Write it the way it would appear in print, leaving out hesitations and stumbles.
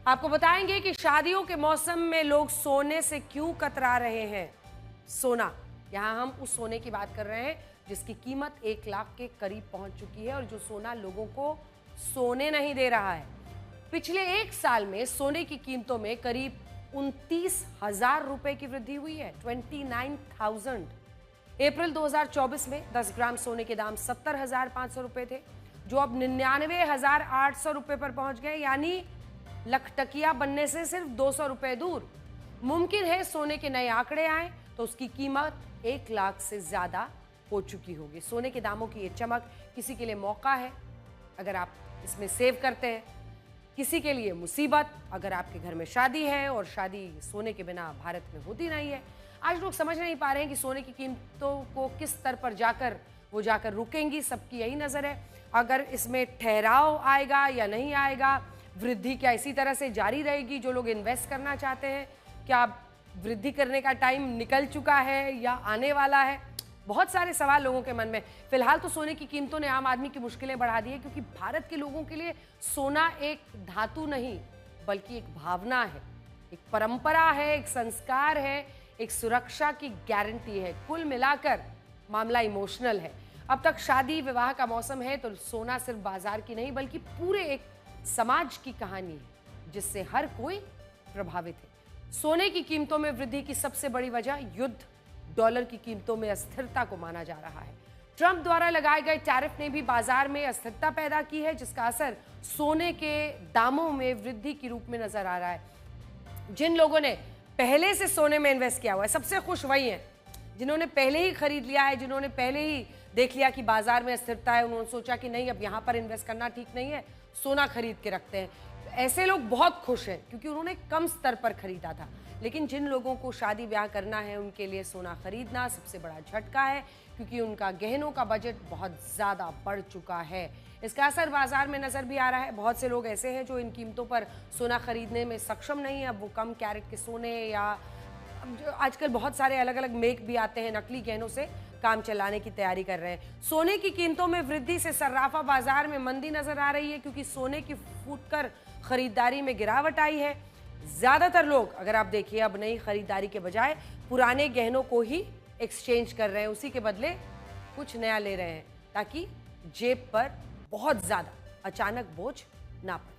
आपको बताएंगे कि शादियों के मौसम में लोग सोने से क्यों कतरा रहे हैं। सोना, यहाँ हम उस सोने की बात कर रहे हैं जिसकी कीमत 1 लाख के करीब पहुंच चुकी है और जो सोना लोगों को सोने नहीं दे रहा है। पिछले 1 साल में सोने की कीमतों में करीब 29,000 रुपए की वृद्धि हुई है। 29,000। अप्रैल 2024 में 10 ग्राम सोने के दाम 70,500 रुपए थे, जो अब 99,800 रुपए पर पहुंच गए, यानी लखटकिया बनने से सिर्फ 200 रुपए दूर। मुमकिन है सोने के नए आंकड़े आए तो उसकी कीमत 1 लाख से ज्यादा हो चुकी होगी। सोने के दामों की ये चमक किसी के लिए मौका है अगर आप इसमें सेव करते हैं, किसी के लिए मुसीबत अगर आपके घर में शादी है, और शादी सोने के बिना भारत में होती नहीं है। आज लोग समझ नहीं पा रहे हैं कि सोने की कीमतों को किस स्तर पर जाकर रुकेंगी। सबकी यही नजर है। अगर इसमें ठहराव आएगा या नहीं आएगा, वृद्धि क्या इसी तरह से जारी रहेगी। जो लोग इन्वेस्ट करना चाहते हैं, क्या वृद्धि करने का टाइम निकल चुका है या आने वाला है? बहुत सारे सवाल लोगों के मन में। फिलहाल तो सोने की कीमतों ने आम आदमी की मुश्किलें बढ़ा दी है, क्योंकि भारत के लोगों के लिए सोना एक धातु नहीं बल्कि एक भावना है, एक परंपरा है, एक संस्कार है, एक सुरक्षा की गारंटी है। कुल मिलाकर मामला इमोशनल है। अब तक शादी विवाह का मौसम है तो सोना सिर्फ बाजार की नहीं बल्कि पूरे एक समाज की कहानी है जिससे हर कोई प्रभावित है। सोने की कीमतों में वृद्धि की सबसे बड़ी वजह युद्ध, डॉलर की कीमतों में अस्थिरता को माना जा रहा है। ट्रंप द्वारा लगाए गए टैरिफ ने भी बाजार में अस्थिरता पैदा की है, जिसका असर सोने के दामों में वृद्धि के रूप में नजर आ रहा है। जिन लोगों ने पहले से सोने में इन्वेस्ट किया हुआ है, सबसे खुश वही हैं जिन्होंने पहले ही खरीद लिया है, जिन्होंने पहले ही देख लिया कि बाजार में अस्थिरता है, उन्होंने सोचा कि नहीं, अब यहाँ पर इन्वेस्ट करना ठीक नहीं है, सोना खरीद के रखते हैं। ऐसे लोग बहुत खुश हैं क्योंकि उन्होंने कम स्तर पर खरीदा था। लेकिन जिन लोगों को शादी ब्याह करना है, उनके लिए सोना खरीदना सबसे बड़ा झटका है, क्योंकि उनका गहनों का बजट बहुत ज़्यादा बढ़ चुका है। इसका असर बाजार में नज़र भी आ रहा है। बहुत से लोग ऐसे हैं जो इन कीमतों पर सोना खरीदने में सक्षम नहीं है। अब वो कम कैरेट के सोने या आजकल बहुत सारे अलग अलग मेक भी आते हैं, नकली गहनों से काम चलाने की तैयारी कर रहे हैं। सोने की कीमतों में वृद्धि से सर्राफा बाजार में मंदी नजर आ रही है, क्योंकि सोने की फूटकर खरीदारी में गिरावट आई है। ज्यादातर लोग, अगर आप देखिए, अब नई खरीदारी के बजाय पुराने गहनों को ही एक्सचेंज कर रहे हैं, उसी के बदले कुछ नया ले रहे हैं ताकि जेब पर बहुत ज्यादा अचानक बोझ ना पड़े।